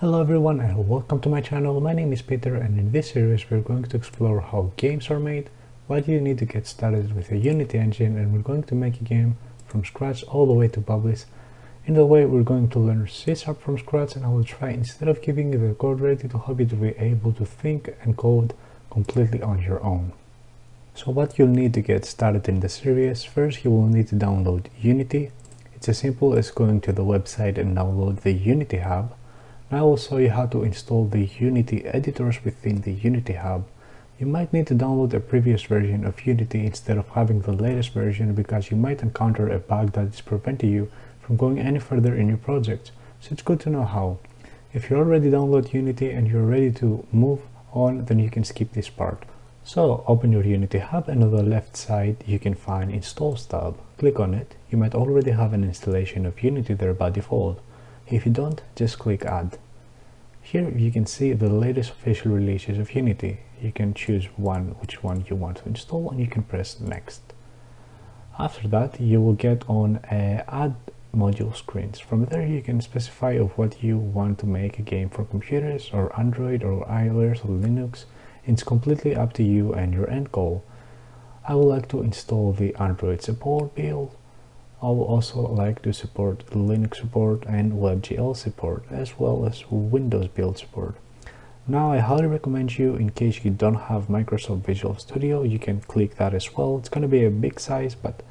Hello everyone and welcome to my channel. My name is Peter, and in this series we're going to explore how games are made, why do you need to get started with a Unity engine, and we're going to make a game from scratch all the way to publish. In the way we're going to learn C# from scratch, and I will try, instead of giving you the code ready, to help you to be able to think and code completely on your own. So what you'll need to get started in the series: first you will need to download Unity. It's as simple as going to the website and download the Unity Hub. Now I will show you how to install the Unity editors within the Unity Hub. You might need to download a previous version of Unity instead of having the latest version, because you might encounter a bug that is preventing you from going any further in your project. So it's good to know how. If you already download Unity and you're ready to move on, then you can skip this part. So open your Unity Hub, and on the left side you can find Installs tab. Click on it. You might already have an installation of Unity there by default. If you don't, just click Add. Here you can see the latest official releases of Unity. You can choose which one you want to install, and you can press Next. After that, you will get on Add Module screens. From there you can specify of what you want to make a game for computers, or Android, or iOS, or Linux. It's completely up to you and your end goal. I would like to install the Android support build. I will also like to support Linux support and WebGL support, as well as Windows build support. Now I highly recommend you, in case you don't have Microsoft Visual Studio, you can click that as well. It's going to be a big size, but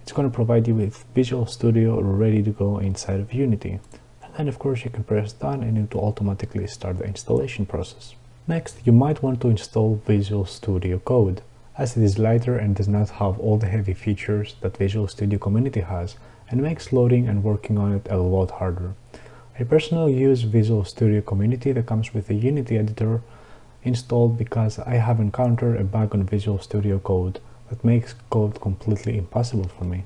it's going to provide you with Visual Studio ready to go inside of Unity. And then of course you can press Done, and it will automatically start the installation process. Next, you might want to install Visual Studio Code, as it is lighter and does not have all the heavy features that Visual Studio Community has, and makes loading and working on it a lot harder. I personally use Visual Studio Community that comes with the Unity editor installed, because I have encountered a bug on Visual Studio Code that makes code completely impossible for me.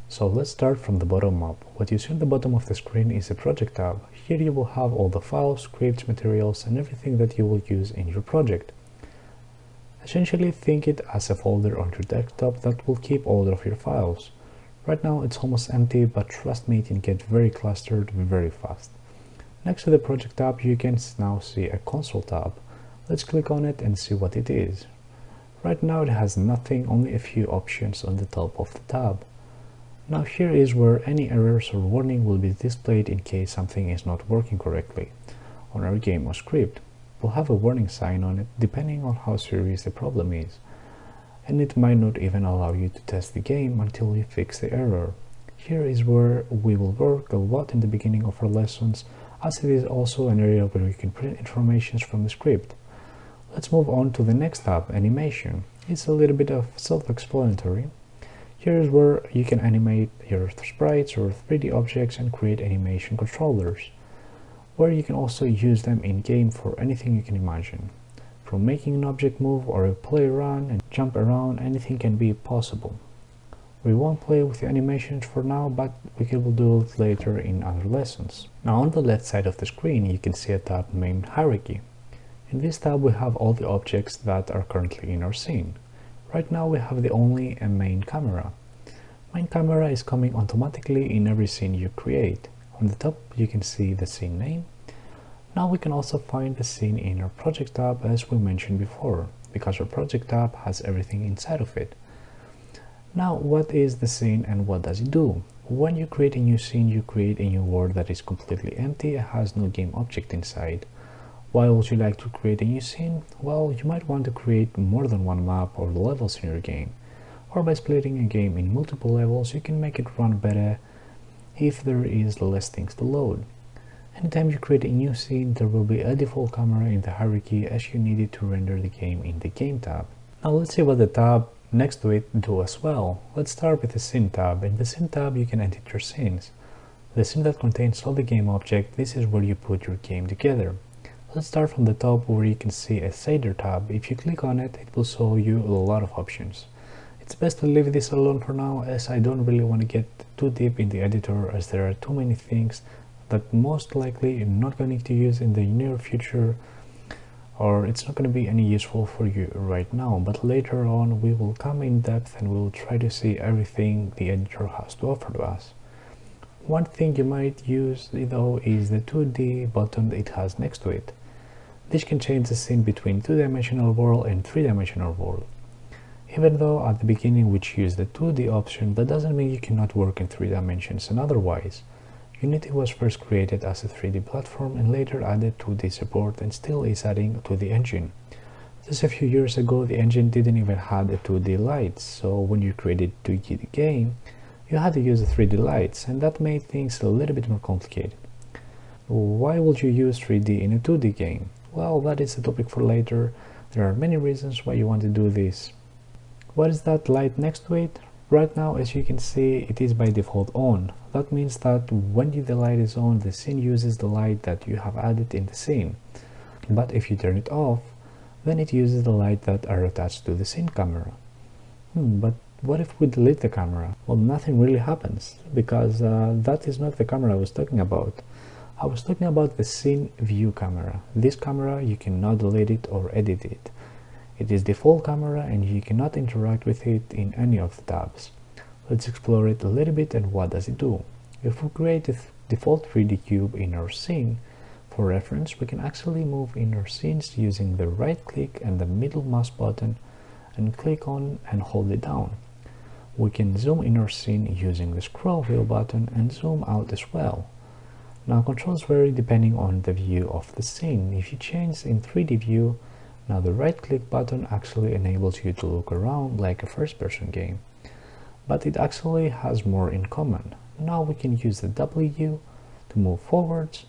So let's start from the bottom up. What you see on the bottom of the screen is a project tab. Here you will have all the files, scripts, materials, and everything that you will use in your project. Essentially, think it as a folder on your desktop that will keep all of your files. Right now it's almost empty, but trust me, it can get very clustered very fast. Next to the project tab you can now see a console tab. Let's click on it and see what it is. Right now it has nothing, only a few options on the top of the tab. Now here is where any errors or warning will be displayed in case something is not working correctly on our game or script. Will have a warning sign on it depending on how serious the problem is, and it might not even allow you to test the game until you fix the error. Here is where we will work a lot in the beginning of our lessons, as it is also an area where we can print information from the script. Let's move on to the next tab, Animation. It's a little bit of self-explanatory. Here is where you can animate your sprites or 3D objects and create animation controllers, where you can also use them in-game for anything you can imagine. From making an object move or a player run and jump around, anything can be possible. We won't play with the animations for now, but we will do it later in other lessons. Now on the left side of the screen you can see a tab named Hierarchy. In this tab we have all the objects that are currently in our scene. Right now we have only a main camera. Main camera is coming automatically in every scene you create. On the top you can see the scene name. Now we can also find the scene in our project tab, as we mentioned before, because our project tab has everything inside of it. Now what is the scene and what does it do? When you create a new scene, you create a new world that is completely empty and has no game object inside. Why would you like to create a new scene? Well, you might want to create more than one map or levels in your game, or by splitting a game in multiple levels you can make it run better if there is less things to load. Anytime you create a new scene, there will be a default camera in the hierarchy, as you need it to render the game in the Game tab. Now let's see what the tab next to it do as well. Let's start with the Scene tab. In the Scene tab you can edit your scenes. The scene that contains all the game object, this is where you put your game together. Let's start from the top, where you can see a Shader tab. If you click on it, it will show you a lot of options. It's best to leave this alone for now, as I don't really want to get too deep in the editor, as there are too many things that most likely you're not going to use in the near future, or it's not going to be any useful for you right now, but later on we will come in depth and we'll try to see everything the editor has to offer to us. One thing you might use though is the 2D button it has next to it. This can change the scene between 2-dimensional world and 3-dimensional world. Even though at the beginning we choose the 2D option, that doesn't mean you cannot work in 3 dimensions and otherwise. Unity was first created as a 3D platform and later added 2D support and still is adding to the engine. Just a few years ago the engine didn't even have a 2D lights, so when you created a 2D game, you had to use the 3D lights, and that made things a little bit more complicated. Why would you use 3D in a 2D game? Well, that is a topic for later. There are many reasons why you want to do this. What is that light next to it? Right now, as you can see, it is by default on. That means that when the light is on, the scene uses the light that you have added in the scene. But if you turn it off, then it uses the light that are attached to the scene camera. But what if we delete the camera? Well, nothing really happens, because that is not the camera I was talking about. I was talking about the scene view camera. This camera, you cannot delete it or edit it. It is default camera and you cannot interact with it in any of the tabs. Let's explore it a little bit and what does it do. If we create a default 3D cube in our scene, for reference, we can actually move in our scenes using the right click and the middle mouse button and click on and hold it down. We can zoom in our scene using the scroll wheel button and zoom out as well. Now controls vary depending on the view of the scene. If you change in 3D view, now the right click button actually enables you to look around like a first-person game, but it actually has more in common. Now we can use the W to move forwards,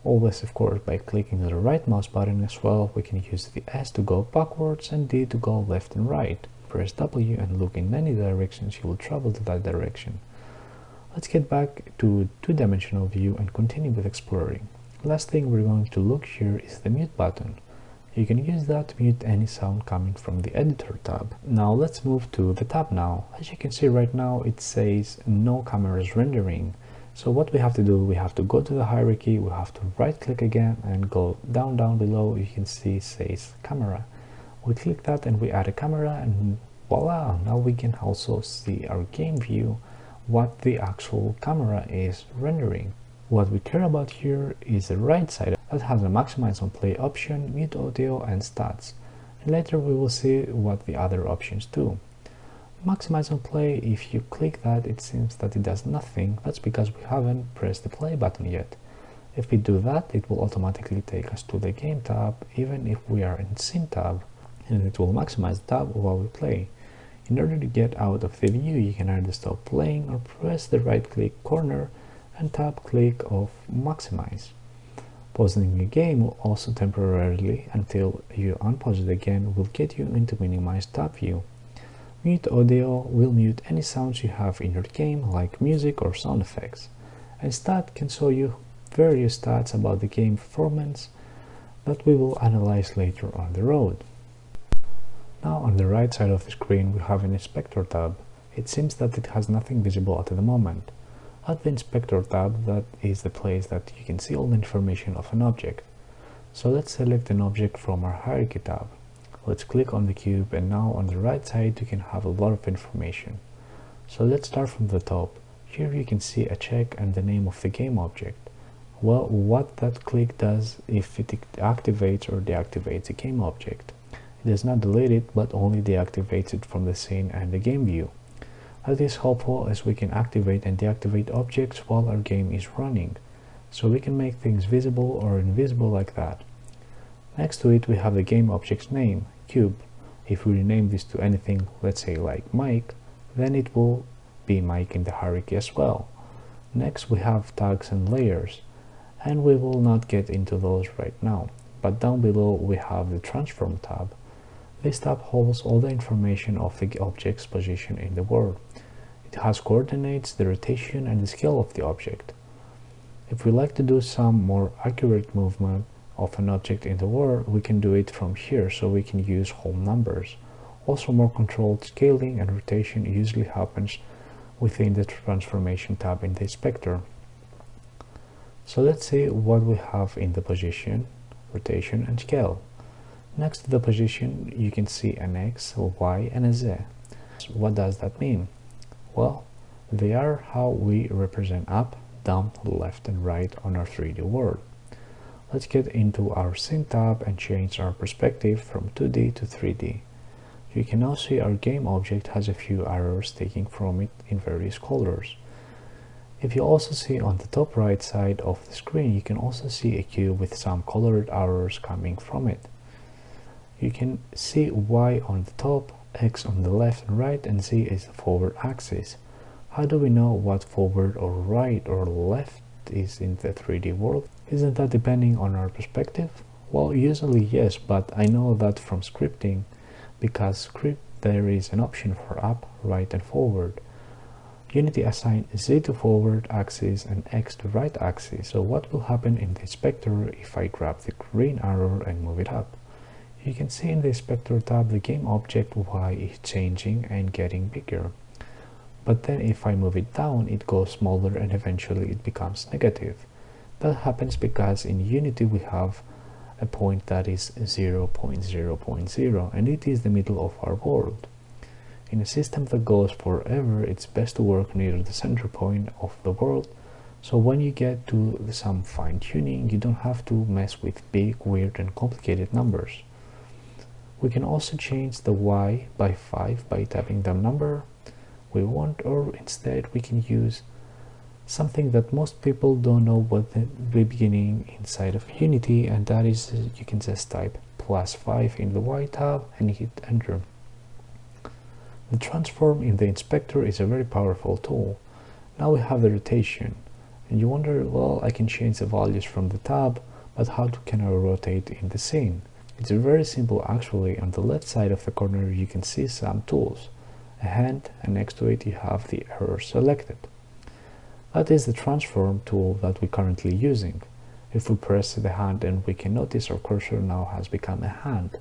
always of course by clicking the right mouse button as well. We can use the S to go backwards and D to go left and right. Press W and look in any directions, you will travel to that direction. Let's get back to 2-dimensional view and continue with exploring. Last thing we're going to look here is the mute button. You can use that to mute any sound coming from the editor tab. Now let's move to the tab now. As you can see right now it says no cameras rendering. So what we have to do, we have to go to the hierarchy, we have to right click again and go down below. You can see it says camera. We click that and we add a camera and voila, now we can also see our game view, what the actual camera is rendering. What we care about here is the right side that has a maximize on play option, mute audio and stats. And later we will see what the other options do. Maximize on play, if you click that, it seems that it does nothing. That's because we haven't pressed the play button yet. If we do that, it will automatically take us to the game tab, even if we are in scene tab, and it will maximize the tab while we play. In order to get out of the view, you can either stop playing or press the right click corner and tab click of maximize. Pausing a game will also temporarily, until you unpause it again, will get you into minimize tab view. Mute audio will mute any sounds you have in your game, like music or sound effects. And stat can show you various stats about the game performance that we will analyze later on the road. Now on the right side of the screen we have an inspector tab. It seems that it has nothing visible at the moment. At the inspector tab, that is the place that you can see all the information of an object. So let's select an object from our hierarchy tab. Let's click on the cube and now on the right side you can have a lot of information. So let's start from the top. Here you can see a check and the name of the game object. Well, what that click does, if it activates or deactivates the game object. It does not delete it, but only deactivates it from the scene and the game view. That is helpful as we can activate and deactivate objects while our game is running, so we can make things visible or invisible like that. Next to it we have the game object's name, cube. If we rename this to anything, let's say like Mike, then it will be Mike in the hierarchy as well. Next we have tags and layers, and we will not get into those right now, but down below we have the transform tab. This tab holds all the information of the object's position in the world. It has coordinates, the rotation and the scale of the object. If we like to do some more accurate movement of an object in the world, we can do it from here, so we can use whole numbers. Also, more controlled scaling and rotation usually happens within the transformation tab in the inspector. So let's see what we have in the position, rotation and scale. Next to the position you can see an X, a Y and a Z. What does that mean? Well, They are how we represent up, down, left and right on our 3D world. Let's get into our Scene tab and change our perspective from 2D to 3D. You can now see our game object has a few arrows taking from it in various colors. If you also see on the top right side of the screen, you can also see a cube with some colored arrows coming from it. You can see Y on the top, X on the left and right, and Z is the forward axis. How do we know what forward or right or left is in the 3D world? Isn't that depending on our perspective? Well, usually yes, but I know that from scripting, because script there is an option for up, right and forward. Unity assigns Z to forward axis and X to right axis, so what will happen in the inspector if I grab the green arrow and move it up? You can see in the inspector tab the game object Y is changing and getting bigger. But then if I move it down, it goes smaller and eventually it becomes negative. That happens because in Unity we have a point that is 0.0.0 and it is the middle of our world. In a system that goes forever, it's best to work near the center point of the world, so when you get to some fine-tuning, you don't have to mess with big, weird and complicated numbers. We can also change the Y by 5 by tapping the number we want, or instead we can use something that most people don't know what the beginning inside of Unity, and that is you can just type +5 in the Y tab and hit enter. The transform in the inspector is a very powerful tool. Now we have the rotation, and you wonder, well, I can change the values from the tab, but how can I rotate in the scene? It's very simple actually. On the left side of the corner you can see some tools, a hand, and next to it you have the arrow selected. That is the transform tool that we're currently using. If we press the hand, and we can notice our cursor now has become a hand.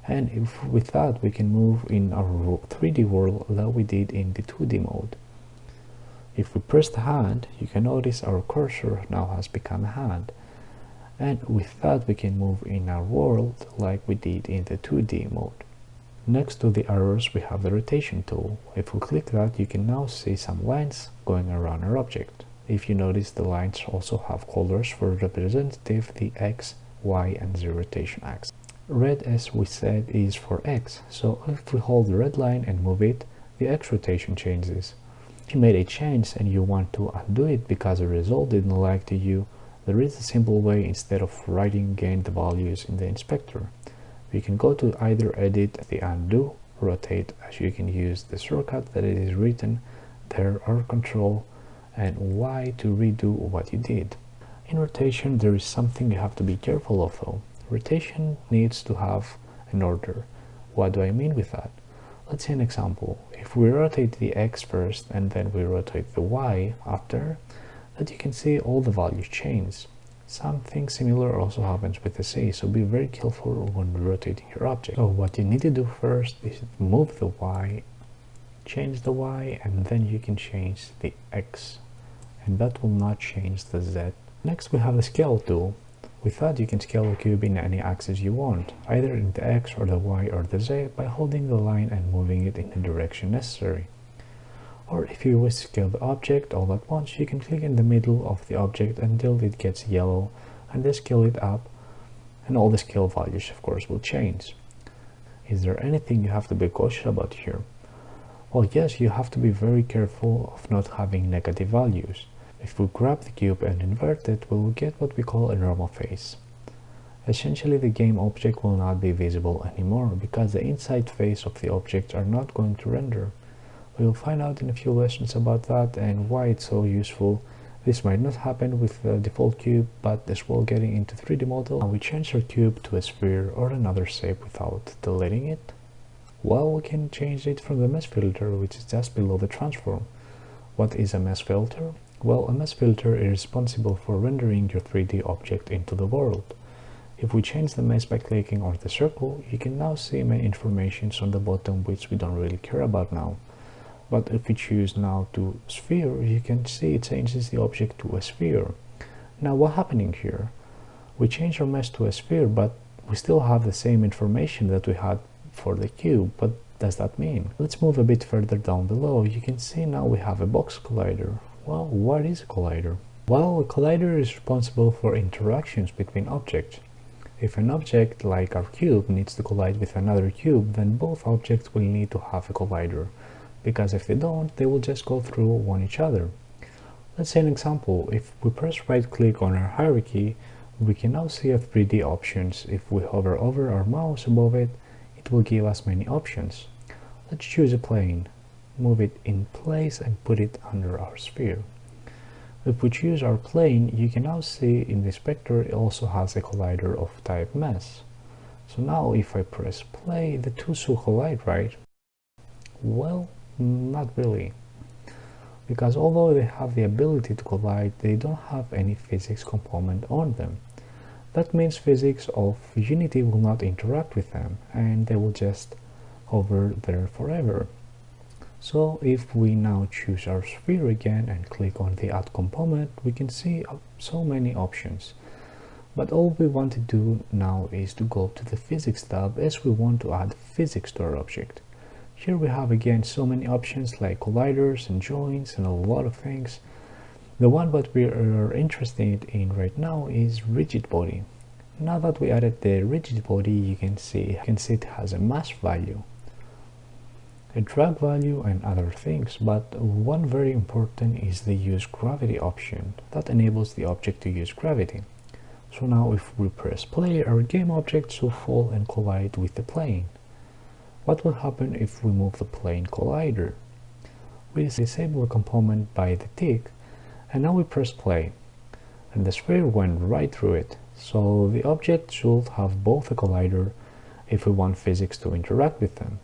And with that we can move in our 3D world that we did in the 2D mode. If we press the hand, you can notice our cursor now has become a hand. And with that we can move in our world like we did in the 2D mode. Next to the arrows we have the rotation tool. If we click that, you can now see some lines going around our object. If you notice, the lines also have colors for representative the X, Y and Z rotation axis. Red, as we said, is for X, so if we hold the red line and move it, the X rotation changes. If you made a change and you want to undo it because the result didn't like to you, there is a simple way. Instead of writing again the values in the inspector, we can go to either edit, the undo, rotate, as you can use the shortcut that it is written there, or control and Y to redo what you did. In rotation there is something you have to be careful of though. Rotation needs to have an order. What do I mean with that? Let's see an example. If we rotate the X first and then we rotate the Y after, that you can see all the values change. Something similar also happens with the Z, so be very careful when rotating your object. So what you need to do first is move the Y, change the Y, and then you can change the X, and that will not change the Z. Next we have the scale tool. With that you can scale a cube in any axis you want, either in the X or the Y or the Z, by holding the line and moving it in the direction necessary. Or if you wish to scale the object all at once, you can click in the middle of the object until it gets yellow and then scale it up, and all the scale values of course will change. Is there anything you have to be cautious about here? Well, yes, you have to be very careful of not having negative values. If we grab the cube and invert it, we will get what we call a normal face. Essentially, the game object will not be visible anymore because the inside face of the object are not going to render. We will find out in a few lessons about that and why it's so useful. This might not happen with the default cube, but as well getting into 3D model, and we change our cube to a sphere or another shape without deleting it. Well, we can change it from the mesh filter, which is just below the transform. What is a mesh filter? Well, a mesh filter is responsible for rendering your 3D object into the world. If we change the mesh by clicking on the circle, you can now see many informations on the bottom which we don't really care about now. But if we choose now to sphere, you can see it changes the object to a sphere. Now what's happening here? We change our mesh to a sphere, but we still have the same information that we had for the cube, but does that mean? Let's move a bit further down below. You can see now we have a box collider. Well, what is a collider? Well, a collider is responsible for interactions between objects. If an object, like our cube, needs to collide with another cube, then both objects will need to have a collider, because if they don't, they will just go through one each other. Let's say an example. If we press right click on our hierarchy, we can now see our 3D options. If we hover over our mouse above it, it will give us many options. Let's choose a plane, move it in place and put it under our sphere. If we choose our plane, you can now see in the inspector it also has a collider of type mesh. So now if I press play, the two should collide, right? Well, not really. Because although they have the ability to collide, they don't have any physics component on them. That means physics of Unity will not interact with them, and they will just hover there forever. So if we now choose our sphere again and click on the add component, we can see so many options. But all we want to do now is to go to the physics tab, as we want to add physics to our object. Here we have again so many options like colliders and joints and a lot of things. The one that we are interested in right now is rigid body. Now that we added the rigid body, you can see it has a mass value, a drag value and other things, but one very important is the use gravity option that enables the object to use gravity. So now if we press play, our game object will fall and collide with the plane. What will happen if we move the plane collider? We disable the component by the tick, and now we press play, and the sphere went right through it. So the object should have both a collider if we want physics to interact with them.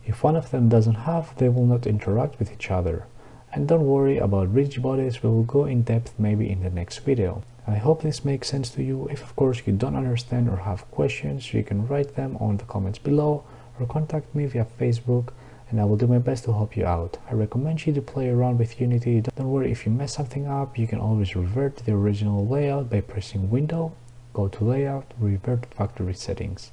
If one of them doesn't have, they will not interact with each other. And don't worry about rigid bodies, we will go in depth maybe in the next video. I hope this makes sense to you. If of course you don't understand or have questions, you can write them on the comments below, or contact me via Facebook, and I will do my best to help you out. I recommend you to play around with Unity. Don't worry if you mess something up, you can always revert to the original layout by pressing Window, go to Layout, revert to factory settings.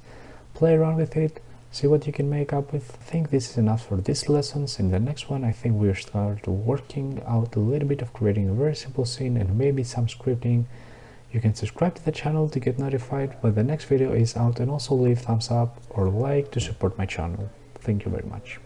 Play around with it, see what you can make up with. I think this is enough for this lessons. In the next one, I think we'll start working out a little bit of creating a very simple scene and maybe some scripting. You can subscribe to the channel to get notified when the next video is out, and also leave thumbs up or like to support my channel. Thank you very much.